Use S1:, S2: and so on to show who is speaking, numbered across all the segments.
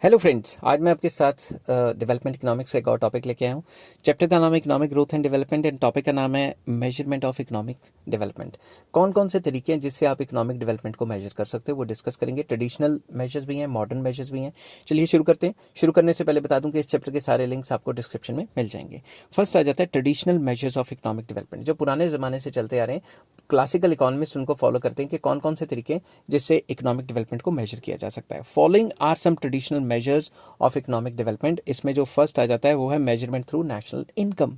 S1: Hello friends, आज मैं आपके साथ डेवलपमेंट इकोनॉमिक्स का एक और टॉपिक लेके आया हूँ। चैप्टर का नाम है economic growth and development and topic का नाम है मेजरमेंट ऑफ इकोनॉमिक डेवलपमेंट। कौन कौन से तरीके हैं जिससे आप इकोनॉमिक डेवलपमेंट को मेजर कर सकते हो वो डिस्कस करेंगे। ट्रेडिशनल मेजर्स भी हैं, मॉडर्न मेजर्स भी हैं। चलिए शुरू करते हैं। शुरू करने से पहले बता दूं कि इस चैप्टर के सारे लिंक्स आपको डिस्क्रिप्शन में मिल जाएंगे। फर्स्ट आ जाता है traditional measures of economic development, जो पुराने ज़माने से चलते आ रहे हैं। क्लासिकल इकोनॉमिस्ट उनको फॉलो करते हैं कि कौन कौन से तरीके जिससे इकोनॉमिक डेवलपमेंट को मेजर किया जा सकता है। Following are some traditional measures of economic development. इसमें जो फर्स्ट आ जाता है वो है मेजरमेंट थ्रू नेशनल इनकम।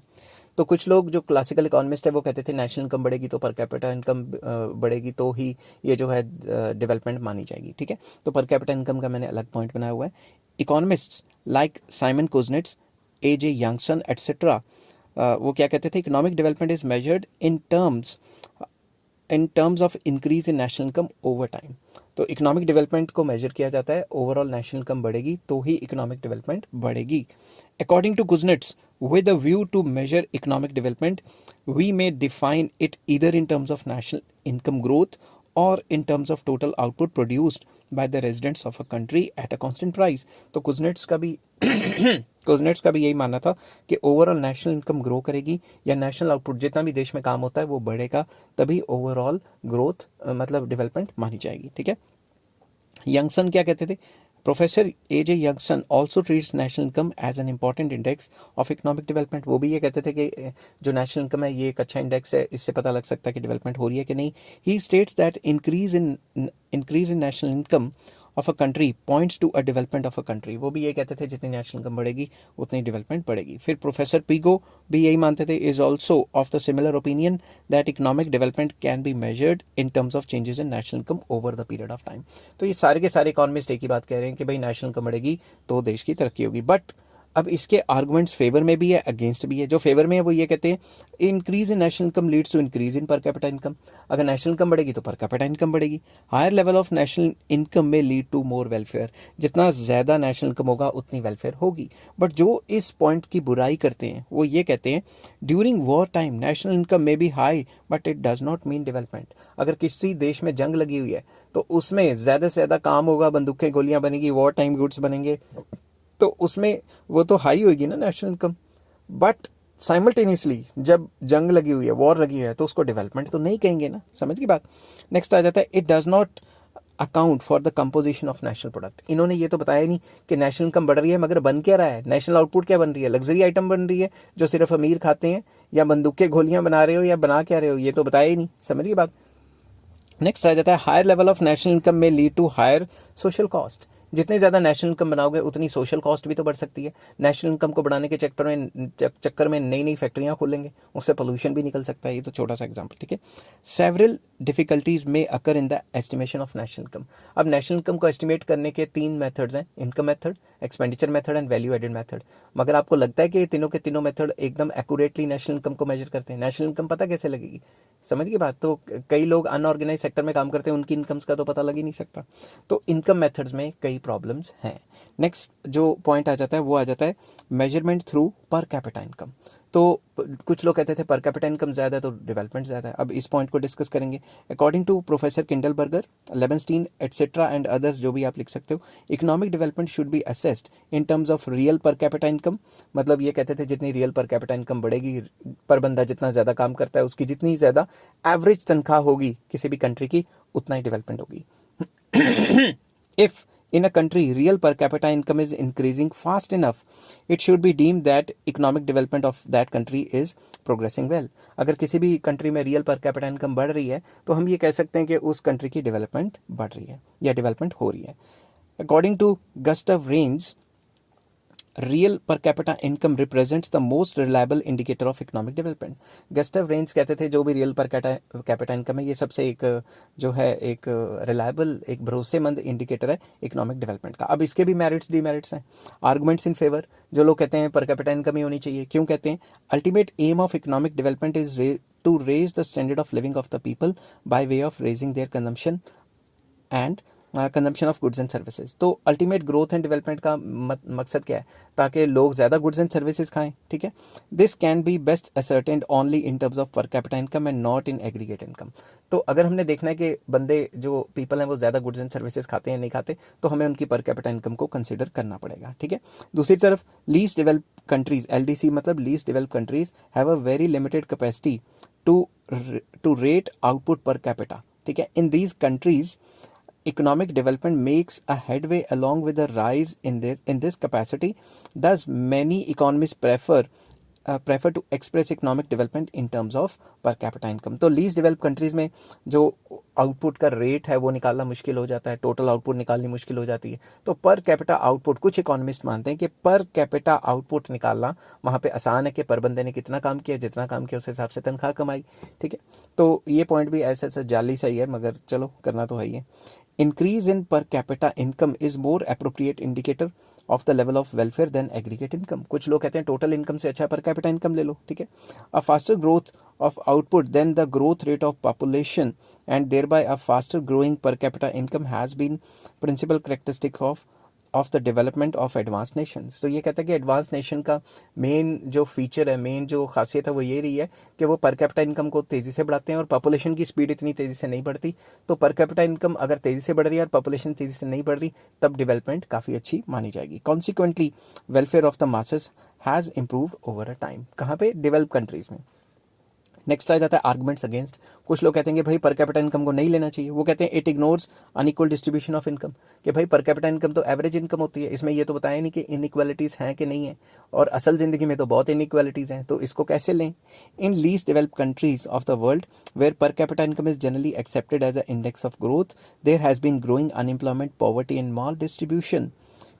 S1: तो कुछ लोग जो क्लासिकल इकोनॉमिस्ट है वो कहते थे नेशनल इनकम बढ़ेगी तो पर कैपिटा इनकम बढ़ेगी तो ही ये जो है डेवलपमेंट मानी जाएगी। ठीक है, तो पर कैपिटा इनकम का मैंने अलग पॉइंट बनाया हुआ है। Economists like Simon Kuznets, A J. Youngson etcetera, वो क्या कहते थे, economic development is measured in terms of increase in national income over time. तो इकोनॉमिक डेवलपमेंट को मेजर किया जाता है ओवरऑल नेशनल इनकम बढ़ेगी तो ही इकोनॉमिक डेवलपमेंट बढ़ेगी। According to Kuznets, with a view to measure economic development, we may define it either in terms of national income growth or in terms of total output produced by the residents of a country at a constant price। तो Kuznets का भी Kuznets का भी यही मानना था कि overall national income grow करेगी या नेशनल आउटपुट जितना भी देश में काम होता है वो बढ़ेगा, तभी ओवरऑल ग्रोथ मतलब डेवलपमेंट मानी जाएगी। ठीक है, यंगसन क्या कहते थे, professor A J. Youngson also treats national income as an important index of economic development. वो भी ये कहते थे कि जो नेशनल इनकम है ये एक अच्छा इंडेक्स है, इससे पता लग सकता है कि डेवलपमेंट हो रही है कि नहीं। He states that increase in national income of a country points to a development of a country. वो भी ये कहते थे जितनी नेशनल इनकम बढ़ेगी उतनी डेवलपमेंट बढ़ेगी। फिर प्रोफेसर पीगो भी यही मानते थे, is also of the similar opinion that economic development can be measured in terms of changes in national income over the period of time. तो ये सारे के सारे इकोनॉमिस्ट एक ही बात कह रहे हैं कि भाई नेशनल इनकम बढ़ेगी तो देश की तरक्की होगी। बट अब इसके आर्गुमेंट्स फेवर में भी है, अगेंस्ट भी है। जो फेवर में है वो ये कहते हैं increase in national income leads to increase in per capita income. अगर नेशनल इनकम बढ़ेगी तो पर कैपिटा इनकम बढ़ेगी। Higher level of national income में लीड टू मोर वेलफेयर। जितना ज़्यादा नेशनल इनकम होगा उतनी वेलफेयर होगी। बट जो इस पॉइंट की बुराई करते हैं वो ये कहते हैं during war time national income may be high but it does not mean development. अगर किसी देश में जंग लगी हुई है तो उसमें ज़्यादा से ज़्यादा काम होगा, बंदूकें गोलियां बनेगी, वॉर टाइम गुड्स बनेंगे, तो उसमें वो तो हाई होगी ना नेशनल इनकम। बट साइमल्टेनियसली जब जंग लगी हुई है, वॉर लगी है, तो उसको डेवलपमेंट तो नहीं कहेंगे ना। समझ की बात। नेक्स्ट आ जाता है it does not account for the composition of national product. इन्होंने ये तो बताया ही नहीं कि नेशनल इनकम बढ़ रही है मगर बन क्या रहा है, नेशनल आउटपुट क्या बन रही है, लग्जरी आइटम बन रही है जो सिर्फ अमीर खाते हैं, या बंदूकें गोलियां बना रहे हो या बना क्या रहे हो, ये तो बताया ही नहीं। समझ की बात। नेक्स्ट आ जाता है higher level of national income में lead to higher social cost. जितनी ज़्यादा नेशनल इनकम बनाओगे उतनी सोशल कॉस्ट भी तो बढ़ सकती है। नेशनल इनकम को बढ़ाने के चक्कर में नई नई फैक्ट्रियाँ खोलेंगे, उससे पोल्यूशन भी निकल सकता है। ये तो छोटा सा एग्जाम्पल। ठीक है, several difficulties may occur in the estimation of national income. अब नेशनल इनकम को एस्टिमेट करने के 3 मेथड्स हैं, income method, expenditure method and value added method. मगर आपको लगता है कि ये तीनों के तीनों मेथड एकदम एक्यूरेटली नेशनल इनकम को मेजर करते हैं? नेशनल इनकम पता कैसे लगेगी? समझ की बात। तो कई लोग अनऑर्गेनाइज सेक्टर में काम करते हैं, उनकी इनकम्स का तो पता लग ही नहीं सकता। तो इनकम मेथड्स में कई प्रॉब्लम्स हैं। नेक्स्ट जो पॉइंट आ जाता है वो आ जाता है मेजरमेंट थ्रू पर कैपिटा इनकम। तो कुछ लोग कहते थे पर कैपिटा इनकम ज़्यादा है तो डेवलपमेंट ज़्यादा है। अब इस पॉइंट को डिस्कस करेंगे। According to professor Kindleberger, Leibenstein etcetera and others, जो भी आप लिख सकते हो, economic development should be assessed in terms of real per capita income. मतलब ये कहते थे जितनी रियल पर कैपिटा इनकम बढ़ेगी, पर बंदा जितना ज़्यादा काम करता है उसकी जितनी ज़्यादा एवरेज तनख्वाह होगी किसी भी कंट्री की, उतना ही डेवलपमेंट होगी। If in a country real per capita income is increasing fast enough, it should be deemed that economic development of that country is progressing well। अगर किसी भी कंट्री में रियल पर कैपिटा इनकम बढ़ रही है तो हम ये कह सकते हैं कि उस कंट्री की डेवलपमेंट बढ़ रही है या डेवलपमेंट हो रही है। According to Gustav Ranis, real per capita income represents the most reliable indicator of economic development. Gustav Ranis कहते थे जो भी रियल पर कैपिटा इनकम है ये सबसे एक जो है एक रिलायबल, एक भरोसेमंद इंडिकेटर है इकोनॉमिक डेवलपमेंट का। अब इसके भी मेरिट्स डीमेरिट्स हैं। आर्गुमेंट्स इन फेवर, जो लोग कहते हैं पर कैपिटा इनकम ही होनी चाहिए, क्यों कहते हैं? Ultimate aim of economic development is to raise the standard of living of the people by way of raising their consumption and consumption of goods and services. तो अल्टीमेट ग्रोथ एंड डेवलपमेंट का मकसद क्या है, ताकि लोग ज़्यादा goods and services खाएं, ठीक है। This can be best ascertained only in terms of पर capita income and not in aggregate income. तो अगर हमने देखना है कि बंदे जो पीपल हैं वो ज़्यादा गुड्स एंड सर्विसेज खाते हैं नहीं खाते, तो हमें उनकी पर कैपिटा इनकम को कंसिडर करना पड़ेगा, ठीक है। दूसरी तरफ लीस्ट डेवलप कंट्रीज, LDC मतलब least develop countries, have a very limited capacity to rate output per capita, ठीक है। In these countries economic development makes a headway along with the rise in this capacity. Thus many economists prefer to express economic development in terms of per capita income. तो least develop countries में जो output का rate है वो निकालना मुश्किल हो जाता है, टोटल आउटपुट निकालनी मुश्किल हो जाती है। तो पर कैपिटा आउटपुट, कुछ इकोनॉमिस्ट मानते हैं कि पर कैपिटा आउटपुट निकालना वहाँ पे आसान है कि पर बंदे ने कितना काम किया, जितना काम किया उस हिसाब से तनख्वाह कमाई, ठीक है। तो ये पॉइंट भी ऐसा जाली सही है, मगर चलो करना तो है ही है। Increase in per capita income is more appropriate indicator of the level of welfare than aggregate income. कुछ लोग कहते हैं टोटल इनकम से अच्छा पर कैपिटा इनकम ले लो, ठीक है। A faster growth of output than the growth rate of population and thereby a faster growing per capita income has been principal characteristic of the development of advanced nations. तो ये कहता है कि advance nation का main जो feature है, main जो खासियत है वो ये रही है कि वो पर कैपिटा इनकम को तेज़ी से बढ़ाते हैं और पॉपुलेशन की स्पीड इतनी तेज़ी से नहीं बढ़ती। तो पर कैपिटा इनकम अगर तेज़ी से बढ़ रही है और पॉपुलेशन तेज़ी से नहीं बढ़ रही, तब डेवलपमेंट काफ़ी अच्छी मानी जाएगी। Consequently welfare of the masses has improved over a time. कहाँ पे? डेवलप कंट्रीज़ में। नेक्स्ट आ जाता है आर्गुमेंट्स अगेंस्ट। कुछ लोग कहते हैं कि भाई पर कैपिटा इनकम को नहीं लेना चाहिए। वो कहते हैं it ignores unequal distribution of income, कि भाई पर कैपिटा इनकम तो एवरेज इनकम होती है, इसमें ये तो बताया नहीं कि इनइक्वालिटीज़ हैं कि नहीं है, और असल ज़िंदगी में तो बहुत इनइक्वालिटीज़ हैं, तो इसको कैसे लें। In least developed countries of the world where per capita income is generally accepted as a index of growth, there has been growing unemployment, poverty and maldistribution,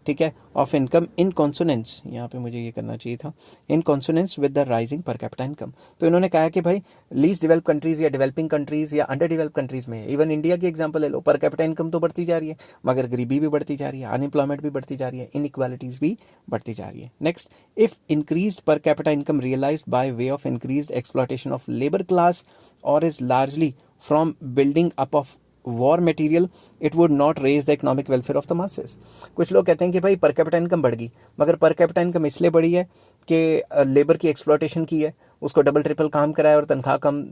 S1: ठीक है, ऑफ इनकम इन कॉन्सोनेंस, यहाँ पे मुझे ये करना चाहिए था, in consonance with the rising per capita income. तो इन्होंने कहा कि भाई लीस्ट डेवलप कंट्रीज या डेवलपिंग कंट्रीज या अंडर डेवलप कंट्रीज में, इवन इंडिया की एग्जांपल ले लो, पर कैपिटा इनकम तो बढ़ती जा रही है, मगर गरीबी भी बढ़ती जा रही है, अनएम्प्लॉयमेंट भी बढ़ती जा रही है, इनइक्वालिटीज भी बढ़ती जा रही है। Next, if increase per capita income realised by way of increased exploitation of labour class और is largely from building up of war material, it would not raise the economic welfare of the masses. कुछ लोग कहते हैं कि भाई पर capita income बढ़ गई, मगर पर कैपिटा इनकम इसलिए बढ़ी है कि लेबर की एक्सप्लॉयटेशन की है, उसको डबल ट्रिपल काम कराया और तनख्वाह कम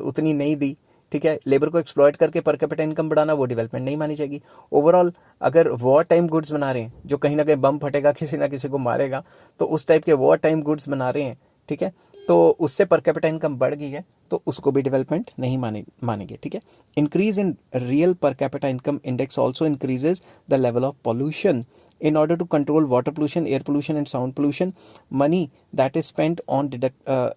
S1: उतनी नहीं दी, ठीक है। लेबर को एक्सप्लॉयट करके पर कैपिटा इनकम बढ़ाना वो डेवलपमेंट नहीं मानी जाएगी। ओवरऑल अगर वॉर टाइम गुड्स बना रहे हैं, जो कहीं ना कहीं बम फटेगा, किसी ना किसी को मारेगा, तो उस टाइप के वॉर टाइम गुड्स बना रहे हैं, ठीक है, तो उससे पर कैपिटा इनकम बढ़ गई है, तो उसको भी डेवलपमेंट नहीं मानेंगे, ठीक है। Increase in real per capita income index also increases the level of pollution. In order to control water pollution, air pollution and sound pollution, money that is spent on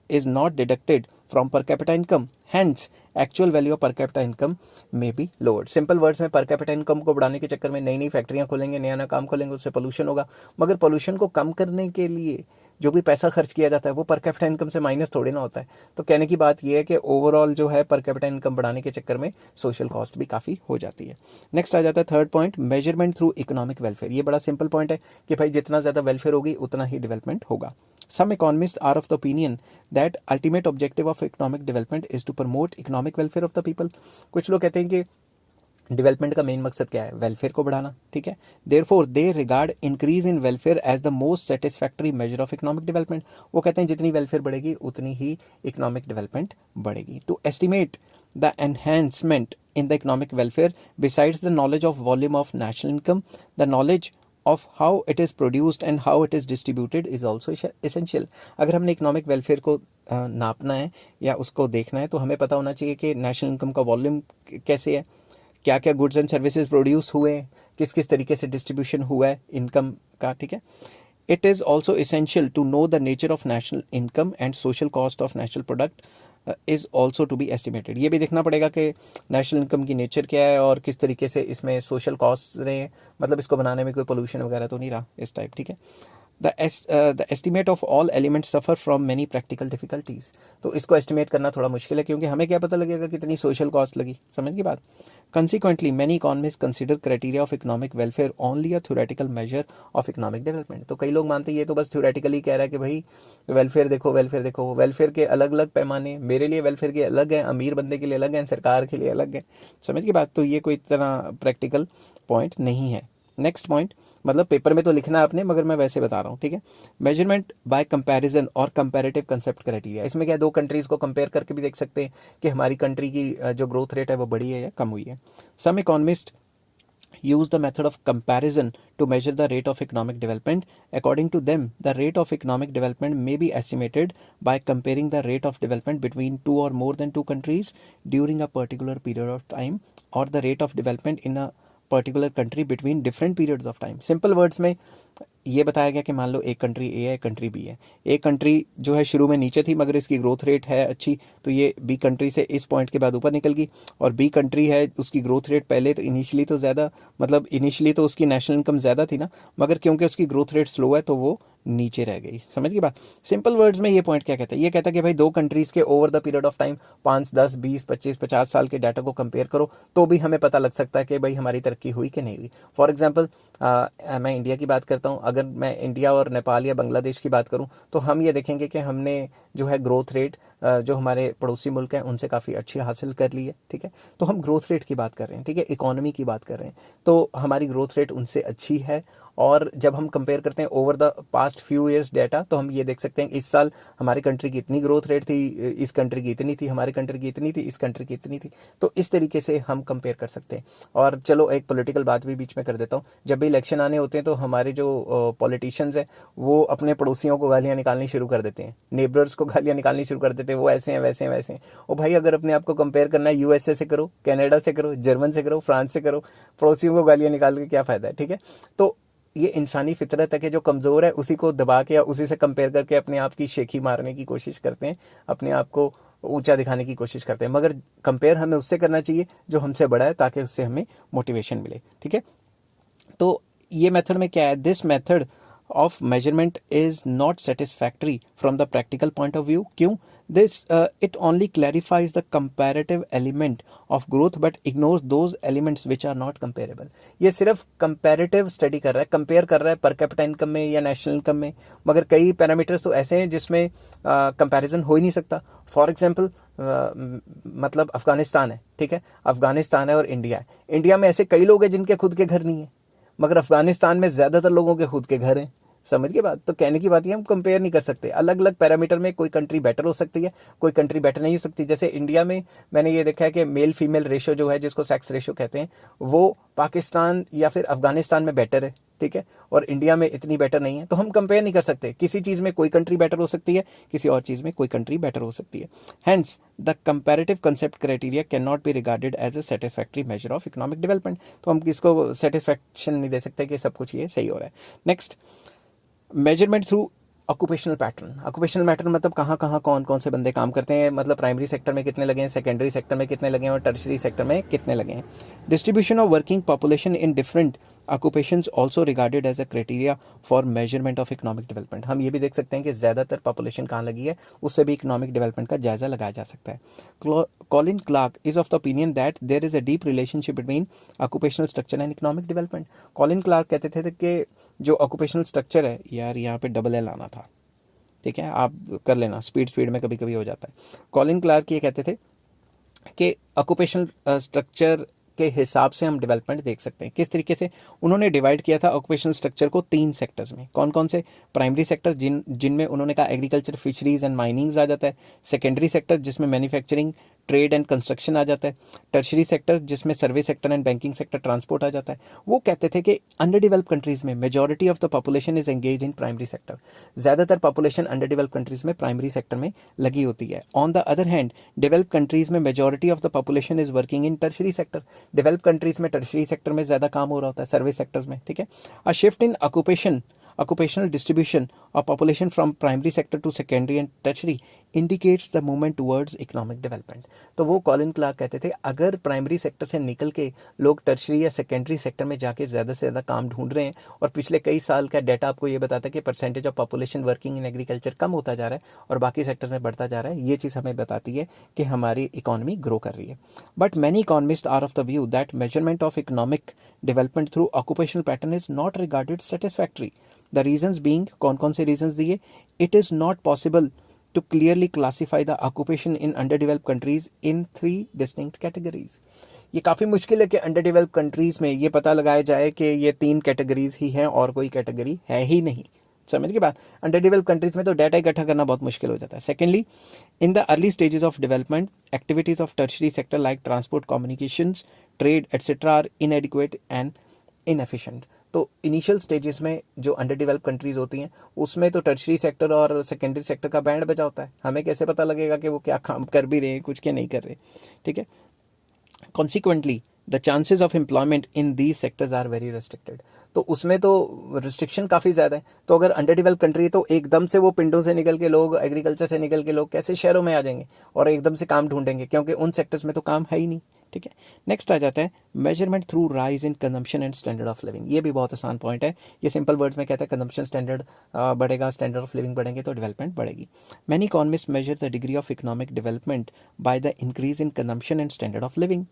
S1: is not deducted from per capita income. Hence, actual value of per capita income may be lowered. Simple words में per capita income को बढ़ाने के चक्कर में नई नई फैक्ट्रियाँ खोलेंगे, नया नया काम खोलेंगे, उससे पोल्यूशन होगा, मगर पोल्यूशन को कम करने के लिए जो भी पैसा खर्च किया जाता है वो पर कैपिटा इनकम से माइनस थोड़ी ना होता है। तो कहने की बात ये है कि ओवरऑल जो है पर कैपिटा इनकम बढ़ाने के चक्कर में सोशल कॉस्ट भी काफ़ी हो जाती है। नेक्स्ट आ जाता है third point, measurement through economic welfare. ये बड़ा सिंपल पॉइंट है कि भाई जितना ज़्यादा वेलफेयर होगी उतना ही डेवलपमेंट होगा। Some economists are of the opinion that ultimate objective of economic development is to promote economic welfare of the people. कुछ लोग कहते हैं कि डेवलपमेंट का मेन मकसद क्या है? वेलफेयर को बढ़ाना, ठीक है। Therefore they regard increase in welfare as the most satisfactory measure of economic development. वो कहते हैं जितनी वेलफेयर बढ़ेगी उतनी ही इकोनॉमिक डेवलपमेंट बढ़ेगी। To estimate the enhancement in the economic welfare, besides the knowledge of volume of national income, the knowledge of how it is produced and how it is distributed is also essential. अगर हमने economic welfare को नापना है या उसको देखना है, तो हमें पता होना चाहिए कि नेशनल इनकम का वॉल्यूम कैसे है, क्या क्या गुड्स एंड सर्विसेज प्रोड्यूस हुए हैं, किस किस तरीके से डिस्ट्रीब्यूशन हुआ है इनकम का, ठीक है। It is also essential to know the nature of national income and social cost of national product is also to be estimated. ये भी देखना पड़ेगा कि नेशनल इनकम की नेचर क्या है और किस तरीके से इसमें सोशल कॉस्ट रहे हैं, मतलब इसको बनाने में कोई पोल्यूशन वगैरह तो नहीं रहा इस टाइप, ठीक है। The estimate of all elements suffer from many practical difficulties. तो इसको एस्टिमेट करना थोड़ा मुश्किल है, क्योंकि हमें क्या पता लगेगा कितनी सोशल कॉस्ट लगी, समझ की बात। Consequently many economist consider criteria of economic welfare only a theoretical major of economic development. तो कई लोग मानते हैं ये तो बस थ्योरेटिकली कह रहा है कि भाई वेलफेयर देखो, वेलफेयर देखो। वेलफेयर के अलग अलग पैमाने, मेरे लिए वेलफेयर के अलग हैं, अमीर बंदे के लिए अलग हैं, सरकार के लिए अलग हैं, समझ की बात। तो ये कोई इतना प्रैक्टिकल पॉइंट नहीं है। नेक्स्ट पॉइंट, मतलब पेपर में तो लिखना है आपने, मगर मैं वैसे बता रहा हूँ, ठीक है। मेजरमेंट बाय कंपैरिजन और कंपैरेटिव कंसेप्ट क्राइटेरिया। इसमें क्या, दो कंट्रीज को कंपेयर करके भी देख सकते हैं कि हमारी कंट्री की जो ग्रोथ रेट है वो बढ़ी है या कम हुई है। सम economist use the method of comparison to measure the rate of economic development. According to them, the rate of economic development may be estimated by comparing the rate of development between two or more than two countries during a particular period of time, or the rate of development in a particular country between different periods of time. Simple words में ये बताया गया कि मान लो एक country ए है, एक country B है। एक कंट्री जो है शुरू में नीचे थी, मगर इसकी ग्रोथ रेट है अच्छी, तो ये बी कंट्री से इस पॉइंट के बाद ऊपर निकल गई। और बी कंट्री है, उसकी ग्रोथ रेट पहले तो इनिशियली तो ज़्यादा, मतलब इनिशियली तो उसकी नेशनल इनकम ज़्यादा थी ना, मगर क्योंकि उसकी ग्रोथ रेट स्लो है तो वो नीचे रह गई। समझ गई बात। सिंपल वर्ड्स में ये पॉइंट क्या कहता है, ये कहता है कि भाई दो कंट्रीज़ के over the period of time 5, 10, 20, 25, 50 साल के डाटा को कंपेयर करो, तो भी हमें पता लग सकता है कि भाई हमारी तरक्की हुई कि नहीं हुई। फॉर एग्जाम्पल, मैं इंडिया की बात करता हूँ, अगर मैं इंडिया और नेपाल या बांग्लादेश की बात करूँ, तो हम ये देखेंगे कि हमने जो है ग्रोथ रेट जो हमारे पड़ोसी मुल्क हैं उनसे काफ़ी अच्छी हासिल कर ली है, ठीक है। तो हम ग्रोथ रेट की बात कर रहे हैं, ठीक है, इकोनॉमी की बात कर रहे हैं, तो हमारी ग्रोथ रेट उनसे अच्छी है। और जब हम कंपेयर करते हैं over the past few years data, तो हम ये देख सकते हैं इस साल हमारी कंट्री की इतनी ग्रोथ रेट थी, इस कंट्री की इतनी थी, हमारी कंट्री की इतनी थी, इस कंट्री की इतनी थी। तो इस तरीके से हम कंपेयर कर सकते हैं। और चलो एक पॉलिटिकल बात भी बीच में कर देता हूँ, जब भी इलेक्शन आने होते हैं तो हमारे जो पॉलिटिशियंस हैं वो अपने पड़ोसियों को गालियाँ निकालनी शुरू कर देते हैं, नेबर्स को गालियाँ निकालनी शुरू कर देते हैं, वो ऐसे हैं, वैसे हैं, वैसे हैं। और भाई अगर अपने आप को कंपेयर करना है यूएसए से करो, कनाडा से करो, जर्मन से करो, फ्रांस से करो, पड़ोसियों को गालियाँ निकाल के क्या फ़ायदा है, ठीक है। तो ये इंसानी फितरत है कि जो कमज़ोर है उसी को दबा के या उसी से कंपेयर करके अपने आप की शेखी मारने की कोशिश करते हैं, अपने आप को ऊंचा दिखाने की कोशिश करते हैं। मगर कंपेयर हमें उससे करना चाहिए जो हमसे बड़ा है, ताकि उससे हमें मोटिवेशन मिले, ठीक है। तो ये मेथड में क्या है, this method of measurement is not satisfactory from the practical point of view. क्यों? This it only clarifies the comparative element of growth but ignores those elements which are not comparable. ये सिर्फ comparative study कर रहा है, compare कर रहा है per capita income में या national income में, मगर कई parameters तो ऐसे हैं जिसमें comparison हो ही नहीं सकता। For example, मतलब अफगानिस्तान है, ठीक है, अफगानिस्तान है और इंडिया है। इंडिया में ऐसे कई लोग हैं जिनके खुद के घर नहीं है, मगर अफगानिस्तान में ज़्यादातर लोगों के खुद के घर हैं। समझ के बात। तो कहने की बात ये, हम कंपेयर नहीं कर सकते। अलग अलग पैरामीटर में कोई कंट्री बेटर हो सकती है, कोई कंट्री बेटर नहीं हो सकती। जैसे इंडिया में मैंने ये देखा है कि मेल फीमेल रेशो जो है, जिसको सेक्स रेशो कहते हैं, वो पाकिस्तान या फिर अफगानिस्तान में बेटर है, ठीक है, और इंडिया में इतनी बेटर नहीं है। तो हम कंपेयर नहीं कर सकते। किसी चीज़ में कोई कंट्री बेटर हो सकती है, किसी और चीज़ में कोई कंट्री बेटर हो सकती है। Hence the comparative concept criteria can not be regarded as a satisfactory measure of economic development. तो हम किसको सेटिस्फैक्शन नहीं दे सकते कि सब कुछ ये सही हो रहा है। Next, measurement through occupational pattern. Occupational pattern मतलब कहाँ कहाँ कौन कौन से बंदे काम करते हैं, मतलब प्राइमरी सेक्टर में कितने लगे हैं, सेकेंडरी सेक्टर में कितने लगे हैं और टर्शरी सेक्टर में कितने लगे हैं। Distribution of working population in different occupations also regarded as a criteria for measurement of economic development. हम ये भी देख सकते हैं कि ज़्यादातर पॉपुलेशन कहाँ लगी है, उससे भी इकोनॉमिक डेवलपमेंट का जायजा लगाया जा सकता है। Colin Clark is of the opinion that there is a deep relationship between occupational structure and economic development. Colin Clark कहते थे कि जो ऑक्यूपेशनल स्ट्रक्चर है, यार यहाँ पे डबल एल आना था, ठीक है, आप कर लेना, स्पीड में कभी कभी हो जाता है। कॉलिन क्लार्क ये कहते थे कि ऑक्यूपेशनल स्ट्रक्चर के हिसाब से हम डेवलपमेंट देख सकते हैं। किस तरीके से उन्होंने डिवाइड किया था ऑक्यूपेशनल स्ट्रक्चर को 3 सेक्टर्स में। कौन कौन से? प्राइमरी सेक्टर जिनमें उन्होंने कहा एग्रीकल्चर, फिशरीज एंड माइनिंग्स आ जाता है। सेकेंडरी सेक्टर जिसमें मैन्युफैक्चरिंग, ट्रेड एंड कंस्ट्रक्शन आ जाता है। टर्शरी सेक्टर जिसमें service sector and banking sector, transport आ जाता है। वो कहते थे कि अंडर डेवलप कंट्रीज में majority of the population is engage in primary sector. ज़्यादातर पॉपुलेशन अंडर डेवलप कंट्रीज में प्राइमरी सेक्टर में लगी होती है। On the other hand develop countries में majority of the population is working in tertiary sector. Develop countries में tertiary sector में ज़्यादा काम हो रहा होता है, सर्विस सेक्टर्स में, ठीक है। अ shift in occupation occupational distribution of population from primary sector to secondary and tertiary indicates the movement towards economic development. तो वो कॉलिन क्लार्क कहते थे अगर प्राइमरी सेक्टर से निकल के लोग टर्शरी या सेकेंडरी सेक्टर में जाके ज़्यादा से ज़्यादा काम ढूंढ रहे हैं, और पिछले कई साल का डाटा आपको ये बताता है कि percentage of population working in agriculture कम होता जा रहा है और बाकी सेक्टर में बढ़ता जा रहा है, ये चीज़ हमें बताती है कि हमारी इकोनॉमी ग्रो कर रही है. But many economist are of the view that measurement of economic development through occupational pattern is not regarded satisfactory. The reasons being, कौन कौन से रीजंस दिए? It is not possible to clearly classify the occupation in underdeveloped countries in 3 distinct categories. ये काफ़ी मुश्किल है कि under develop countries में ये पता लगाया जाए कि ये 3 कैटेगरीज ही हैं और कोई कैटेगरी है ही नहीं. समझ के बाद अंडर डेवलप कंट्रीज़ में तो डाटा इकट्ठा करना बहुत मुश्किल हो जाता है. Secondly, in the early stages of development activities of tertiary sector like transport, communications, trade etcetera are inadequate and inefficient. तो इनिशियल स्टेजेस में जो अंडर डेवलप कंट्रीज़ होती हैं उसमें तो टर्शरी सेक्टर और सेकेंडरी सेक्टर का बैंड बजा होता है. हमें कैसे पता लगेगा कि वो क्या काम कर भी रहे हैं, कुछ क्या नहीं कर रहे. ठीक है. Consequently the chances of employment in these sectors are very restricted. तो उसमें तो रिस्ट्रिक्शन काफ़ी ज़्यादा है. तो अगर अंडर डेवलप कंट्री है तो एकदम से वो पिंडों से निकल के लोग, एग्रीकल्चर से निकल के लोग कैसे शहरों में आ जाएंगे और एकदम से काम ढूंढेंगे, क्योंकि उन सेक्टर्स में तो काम है ही नहीं. ठीक है. नेक्स्ट आ जाता है measurement through rise in consumption and standard of living. ये भी बहुत आसान पॉइंट है. ये सिंपल वर्ड्स में कहता है कंजम्पशन स्टैंडर्ड बढ़ेगा, स्टैंडर्ड ऑफ लिविंग बढ़ेंगे तो डेवलपमेंट बढ़ेगी. Many economist measure the degree of economic development by the increase in consumption and standard of living,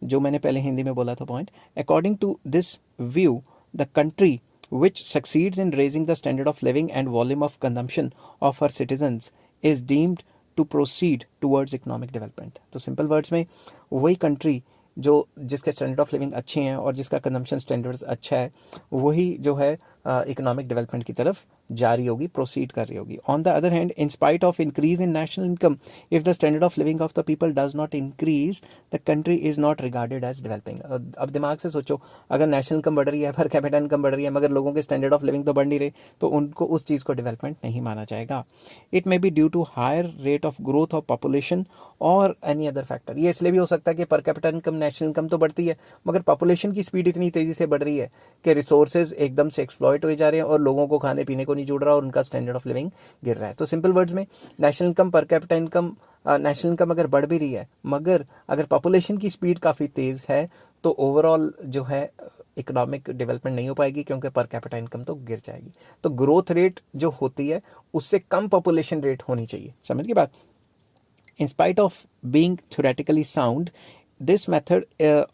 S1: जो मैंने पहले हिंदी में बोला था point. According to this view the country which succeeds in raising the standard of living and volume of consumption of her citizens is deemed to proceed towards economic development. तो simple words में वही country जो जिसके standard of living अच्छे हैं और जिसका consumption standards अच्छा है, वही जो है इकोनॉमिक डेवलपमेंट की तरफ जा रही होगी, प्रोसीड कर रही होगी. On the other hand, in spite of increase in national income, if the standard of living of the people does not increase, the country is not regarded as developing. अब दिमाग से सोचो, अगर नेशनल इनकम बढ़ रही है, पर capita income बढ़ रही है, मगर लोगों के स्टैंडर्ड ऑफ लिविंग तो बढ़ नहीं रहे, तो उनको उस चीज़ को डेवलपमेंट नहीं माना जाएगा. It may be due to higher rate of growth of population और एनी अदर फैक्टर. ये इसलिए भी हो सकता है कि पर कैपिटा इनकम, नेशनल इनकम तो बढ़ती है, मगर पॉपुलेशन की स्पीड इतनी तेज़ी से बढ़ रही है कि रिसोर्सेज एकदम से एक्सप्लॉइट हो जा रहे हैं और लोगों को खाने पीने को नहीं जुड़ रहा और उनका स्टैंडर्ड ऑफ लिविंग गिर रहा है. तो सिंपल वर्ड्स में नेशनल इनकम, पर कैपिटा इनकम, नेशनल इनकम अगर बढ़ भी रही है, मगर अगर पॉपुलेशन की स्पीड काफ़ी तेज़ है तो ओवरऑल जो है इकोनॉमिक डेवलपमेंट नहीं हो पाएगी, क्योंकि पर कैपिटा इनकम तो गिर जाएगी. तो ग्रोथ रेट जो होती है उससे कम पॉपुलेशन रेट होनी चाहिए. समझ की बात. In spite of being theoretically sound, this method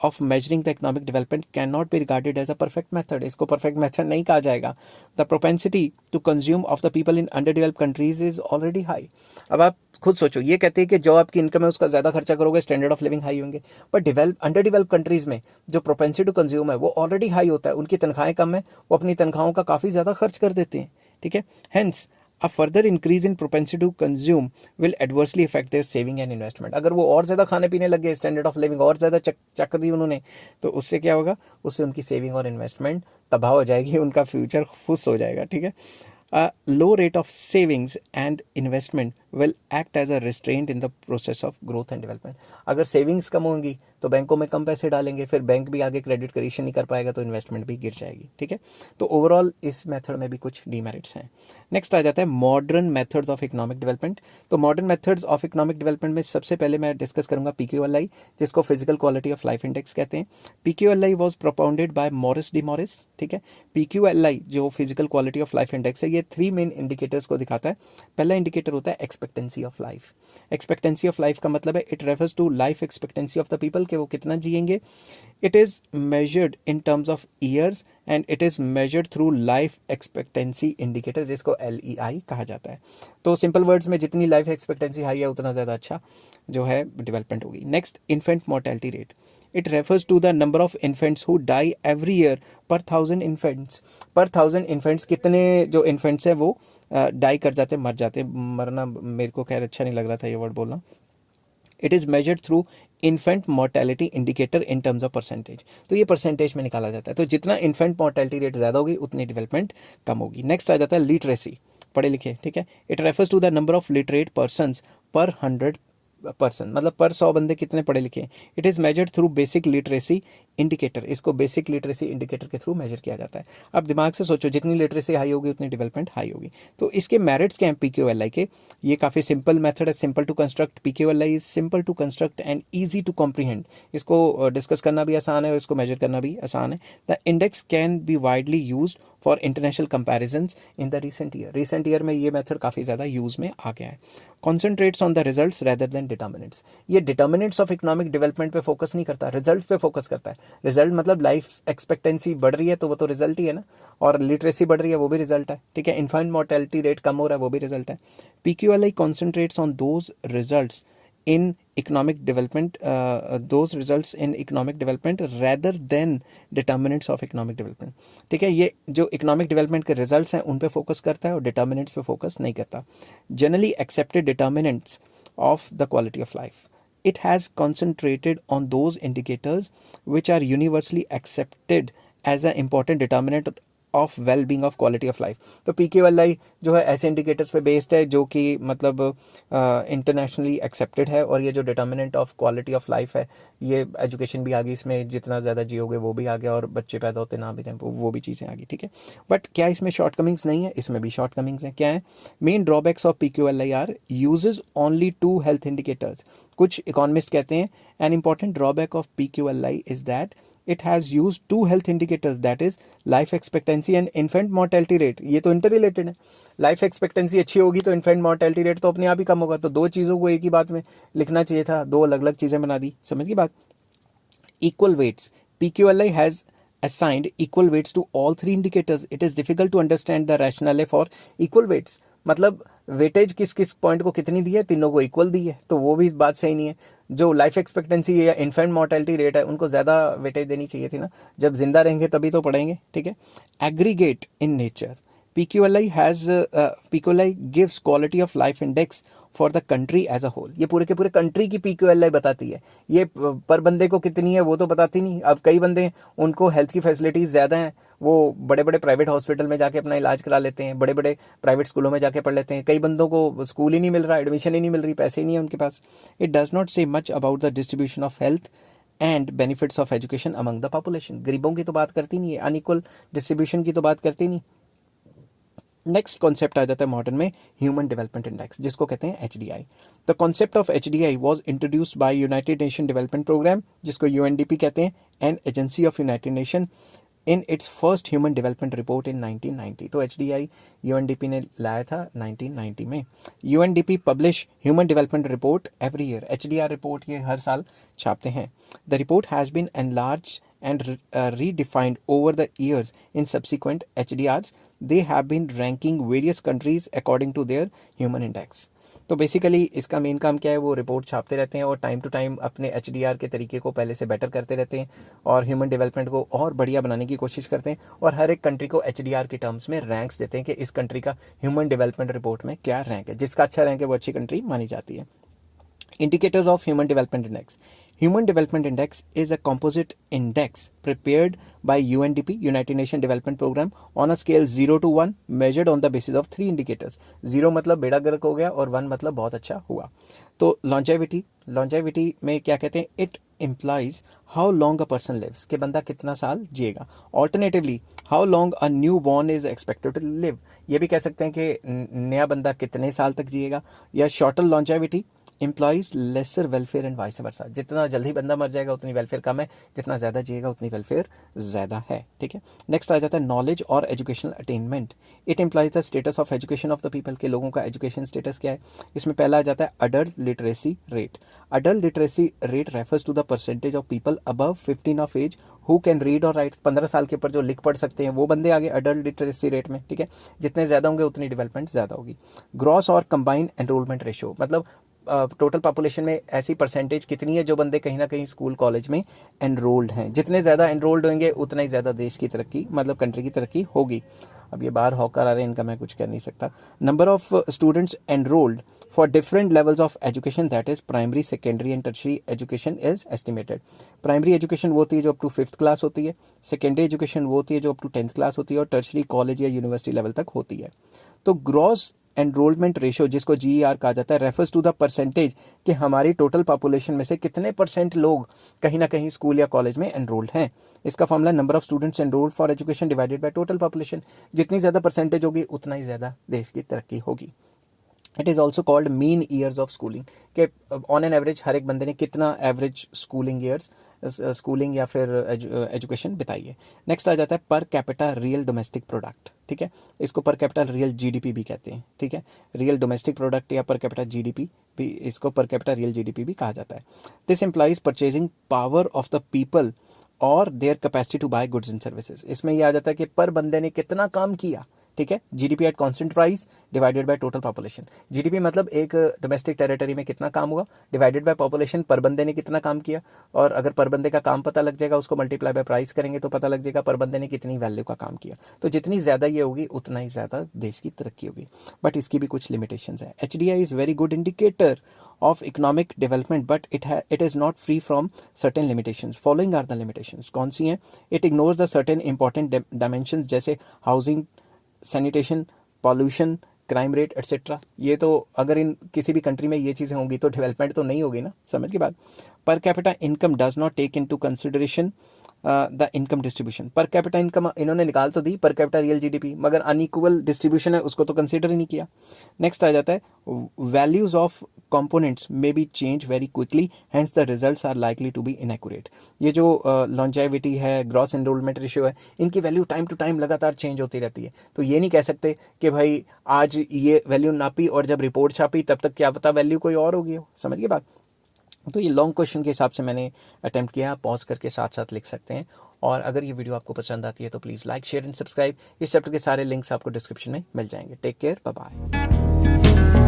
S1: of measuring the economic development cannot be regarded as a perfect method. इसको perfect method नहीं कहा जाएगा. The propensity to consume of the people in underdeveloped countries is already high. अब आप खुद सोचो, ये कहते हैं कि जो आपकी इनकम है उसका ज़्यादा खर्चा करोगे, स्टैंडर्ड ऑफ लिविंग हाई होंगे. पर अंडर डेवलप कंट्रीज़ में जो प्रोपेंसिटी टू कंज्यूम है वो ऑलरेडी हाई होता है. उनकी तनख्वाहें कम है, वो अपनी तनख्वाहों का काफ़ी ज़्यादा खर्च कर देते हैं. ठीक है. Hence a further increase in propensity to consume will adversely affect their saving and investment. अगर वो और ज़्यादा खाने पीने लगे, स्टैंडर्ड ऑफ लिविंग और ज़्यादा चक दी उन्होंने, तो उससे क्या होगा? उससे उनकी सेविंग और इन्वेस्टमेंट तबाह हो जाएगी, उनका फ्यूचर फुस हो जाएगा. ठीक है. A low rate of savings and investment will act as a restraint in the process of growth and development. अगर सेविंग्स कम होंगी तो बैंकों में कम पैसे डालेंगे, फिर बैंक भी आगे क्रेडिट क्रिएशन नहीं कर पाएगा, तो इन्वेस्टमेंट भी गिर जाएगी. ठीक है. तो ओवरऑल इस मेथड में भी कुछ डीमेरिट्स हैं. नेक्स्ट आ जाता है modern methods of economic development. तो modern methods of economic development में सबसे पहले मैं डिस्कस करूंगा PQLI, जिसको physical quality of life index कहते हैं. PQLI was propounded by Morris D Morris. ठीक है. PQLI जो physical quality of life index है, ये 3 मेन इंडिकेटर्स को दिखाता है. पहला इंडिकेटर होता है expectancy of life. Expectancy of life का मतलब है it refers to life expectancy of the people, कि वो कितना जिएंगे. It is measured in terms of years and it is measured through life expectancy indicator, जिसको LEI कहा जाता है. तो सिंपल वर्ड्स में जितनी लाइफ एक्सपेक्टेंसी हाई है उतना ज़्यादा अच्छा जो है डेवलपमेंट होगी. Next, infant mortality rate. It refers to the number of infants who die every year per 1,000 infants. पर 1,000 infants कितने जो infants हैं वो डाई कर जाते हैं, मर जाते हैं. मरना मेरे को खैर अच्छा नहीं लग रहा था ये वर्ड बोलना. It is measured through infant mortality indicator in terms of percentage. तो ये परसेंटेज में निकाला जाता है. तो जितना infant mortality rate ज़्यादा होगी उतनी डेवलपमेंट कम होगी. नेक्स्ट आ जाता है लिटरेसी, पढ़े लिखे. ठीक है. It refers to the number of literate persons per 100 person, मतलब पर 100 बंदे कितने पढ़े लिखे हैं। It is measured through basic literacy indicator, इसको बेसिक लिटरेसी इंडिकेटर के थ्रू मेजर किया जाता है। अब दिमाग से सोचो, जितनी लिटरेसी हाई होगी उतनी डेवलपमेंट हाई होगी। तो इसके मेरिट्स क्या हैं PQLI के, ये काफ़ी सिंपल मेथड है, simple to construct. PQLI is simple to construct and easy to comprehend, इसको डिस्कस करना भी आसान है और इसको मेजर करना भी आसान है। The index can be widely used for international comparisons in the recent year में ये मेथड काफ़ी ज़्यादा यूज़ में आ गया है। Concentrates on the results rather than determinants, ये डिटर्मिनेंट्स ऑफ इकोनॉमिक डेवलपमेंट पे फोकस नहीं करता, रिजल्ट्स पे फोकस करता है। रिजल्ट मतलब लाइफ एक्सपेक्टेंसी बढ़ रही है तो वो तो रिजल्ट ही है ना, और लिटरेसी बढ़ रही है वो भी रिजल्ट है, ठीक है। इन्फेंट मोर्टेलिटी रेट कम हो रहा है वो भी रिजल्ट है। PQLI concentrates on those results in economic development, those results in economic development rather than determinants of economic development, ठीक है। ये जो इकोनॉमिक डेवलपमेंट के रिजल्ट्स हैं उन पे फोकस करता है और डिटर्मिनेंट्स पे फोकस नहीं करता। Generally accepted determinants of the quality of life, it has concentrated on those indicators which are universally accepted as an important determinant of well being of quality of life. तो PQLI जो है ऐसे indicators पे based है जो कि मतलब internationally accepted है, और ये जो determinant of quality of life है, ये एजुकेशन भी आ गई इसमें, जितना ज़्यादा जियोगे वो भी आ गया, और बच्चे पैदा होते ना भी रहें वो भी चीज़ें आ गई, ठीक है। बट क्या इसमें शॉर्ट कमिंग्स नहीं है? इसमें भी शॉर्ट कमिंग्स हैं। क्या है? Main drawbacks of PQLI are uses only 2 health indicators. कुछ इकोनॉमिस्ट कहते हैं an important drawback of PQLI is that it has used 2 health indicators, that is life expectancy and infant mortality rate। ये तो inter related है, life expectancy अच्छी होगी तो infant mortality rate तो अपने आप ही कम होगा। तो दो चीज़ों को एक ही बात में लिखना चाहिए था, दो अलग अलग चीज़ें बना दी, समझ की बात। Equal weights, PQLI has assigned equal weights to all 3 indicators। it is difficult to understand the rationale for equal weights, मतलब वेटेज किस किस पॉइंट को कितनी दी है, तीनों को इक्वल दी है, तो वो भी बात सही नहीं है। जो लाइफ एक्सपेक्टेंसी है या इन्फेंट मोर्टेलिटी रेट है उनको ज़्यादा वेटेज देनी चाहिए थी ना, जब जिंदा रहेंगे तभी तो पढ़ेंगे, ठीक है। Aggregate in nature, PQLI gives quality of life index for the country as a whole. ये पूरे के पूरे कंट्री की PQLI बताती है, ये पर बंदे को कितनी है वो तो बताती नहीं। अब कई बंदे उनको हेल्थ की फैसिलिटीज़ ज़्यादा हैं, वो बड़े बड़े प्राइवेट हॉस्पिटल में जाके अपना इलाज करा लेते हैं, बड़े बड़े प्राइवेट स्कूलों में जाके पढ़ लेते हैं। कई बंदों को स्कूल ही नहीं मिल रहा, एडमिशन ही नहीं मिल रही, पैसे ही नहीं है उनके पास। इट डज नॉट से much about the distribution of health and benefits of education among the population. गरीबों की तो बात करती नहीं है, अनइक्वल डिस्ट्रीब्यूशन की तो बात करती नहीं। नेक्स्ट कॉन्सेप्ट आ जाता है मॉडर्न में ह्यूमन डेवलपमेंट इंडेक्स, जिसको कहते हैं HDI। The concept of HDI was introduced by United Nation development programme, जिसको UNDP कहते हैं, an agency of United Nation, in its first human development report in 1990। तो HDI UNDP ने लाया था 1990 में। UNDP publish human development report every year. HDR report ये हर साल छापते हैं। The report has been enlarge and redefined over the years in subsequent HDRs. They have been ranking various countries according to their human index. तो basically इसका main काम क्या है, वो रिपोर्ट छापते रहते हैं और टाइम टू टाइम अपने HDR के तरीके को पहले से बेटर करते रहते हैं और ह्यूमन डेवलपमेंट को और बढ़िया बनाने की कोशिश करते हैं, और हर एक कंट्री को HDR के टर्म्स में रैंक्स देते हैं कि इस कंट्री का ह्यूमन डेवलपमेंट रिपोर्ट में क्या रैंक है। जिसका अच्छा रैंक है वो अच्छी कंट्री मानी जाती है। Indicators of Human Development Index. Human Development Index is a composite index prepared by UNDP, United Nations Development Program, on a scale 0 to 1, measured on the basis of 3 indicators. 0 मतलब बेड़ा गर्क हो गया और 1 मतलब बहुत अच्छा हुआ। तो longevity में क्या कहते हैं, it implies how long a person lives, कि बंदा कितना साल जिएगा। Alternatively, how long a newborn is expected to live, ये भी कह सकते हैं कि नया बंदा कितने साल तक जिएगा। या shorter longevity implies lesser welfare and vice versa, जितना जल्दी बंदा मर जाएगा उतनी वेलफेयर कम है, जितना ज़्यादा जिएगा उतनी वेलफेयर ज़्यादा है, ठीक है। नेक्स्ट आ जाता है नॉलेज और educational attainment. It employees the status of education of the people, के लोगों का एजुकेशन स्टेटस क्या है। इसमें पहला आ जाता है adult literacy rate. Adult literacy rate refers to the percentage of people above 15 of age who can read और राइट। 15 साल के ऊपर जो लिख पढ़ सकते हैं वो बंदे आगे अडल्ट लिटरेसी रेट में, ठीक है। जितने ज़्यादा होंगे उतनी डेवलपमेंट ज़्यादा होगी। ग्रॉस और कंबाइंड एनरोलमेंट रेशियो, मतलब टोटल पॉपुलेशन में ऐसी परसेंटेज कितनी है जो बंदे कहीं ना कहीं स्कूल कॉलेज में एनरोल्ड हैं। जितने ज़्यादा एनरोल्ड होंगे उतना ही ज़्यादा देश की तरक्की, मतलब कंट्री की तरक्की होगी। अब ये बाहर हॉकर आ रहे हैं, इनका मैं कुछ कर नहीं सकता। Number of students enrolled for different levels of education, that is primary, secondary and tertiary education is estimated. Primary education वो होती है जो अप टू 5th क्लास होती है, सेकेंडरी एजुकेशन वो होती है जो अप टू 10th क्लास होती है, और टर्शरी कॉलेज या यूनिवर्सिटी लेवल तक होती है। तो ग्रॉस एनरोलमेंट रेशो जिसको GER कहा जाता है रेफर्स टू द परसेंटेज कि हमारी टोटल पॉपुलेशन में से कितने % लोग कहीं ना कहीं स्कूल या कॉलेज में एनरोल्ड हैं। इसका formula number of students enrolled for education divided by total population. जितनी ज़्यादा % होगी उतना ही ज़्यादा देश की तरक्की होगी। It is also called mean years of schooling कि ऑन एन एवरेज हर एक बंदे ने कितना एवरेज स्कूलिंग ईयर्स स्कूलिंग या फिर एजुकेशन बिताई है। नेक्स्ट आ जाता है पर कैपिटा रियल डोमेस्टिक प्रोडक्ट। ठीक है, इसको पर कैपिटा रियल GDP भी कहते हैं। ठीक है, रियल डोमेस्टिक प्रोडक्ट या पर कैपिटा GDP भी, इसको पर कैपिटा रियल GDP भी कहा जाता है। This implies purchasing power of the people और their capacity to buy goods and services. इसमें ये आ जाता है कि पर बंदे ने कितना काम किया। ठीक है, GDP at constant price divided by total population. GDP मतलब एक डोमेस्टिक टेरिटरी में कितना काम हुआ डिवाइडेड बाय पॉपुलेशन, पर बंदे ने कितना काम किया। और अगर पर बंदे का काम पता लग जाएगा, उसको मल्टीप्लाई बाय प्राइस करेंगे तो पता लग जाएगा पर बंदे ने कितनी वैल्यू का काम किया। तो जितनी ज़्यादा ये होगी उतना ही ज़्यादा देश की तरक्की होगी। बट इसकी भी कुछ लिमिटेशंस है। HDI is very good indicator of economic development but it is not free from certain limitations. Following are the limitations. कौन सी हैं? It ignores the certain important dimensions जैसे housing, sanitation, pollution, crime rate etcetera. ये तो अगर इन किसी भी country में ये चीज़ें होंगी तो डेवलपमेंट तो नहीं होगी ना, समझ की बात। Per capita income does not take into consideration the income distribution. Per capita income इन्होंने निकाल तो दी, पर कैपिटा रियल GDP, मगर अनइक्वल डिस्ट्रीब्यूशन है उसको तो कंसिडर ही नहीं किया। नेक्स्ट आ जाता है values of components may be change very quickly hence the results are likely to be inaccurate. ये जो लॉन्जेविटी है, ग्रॉस एनरोलमेंट रेशियो है, इनकी वैल्यू टाइम टू टाइम लगातार चेंज होती रहती है। तो ये नहीं कह सकते कि भाई आज ये वैल्यू नापी और जब रिपोर्ट छापी तब तक क्या पता वैल्यू कोई और होगी हो, समझ गए बात। तो ये लॉन्ग क्वेश्चन के हिसाब से मैंने अटेम्प्ट किया, पॉज करके साथ साथ लिख सकते हैं। और अगर ये वीडियो आपको पसंद आती है तो please like, share and subscribe. इस चैप्टर के सारे लिंक्स आपको डिस्क्रिप्शन में मिल जाएंगे। Take care, bye bye.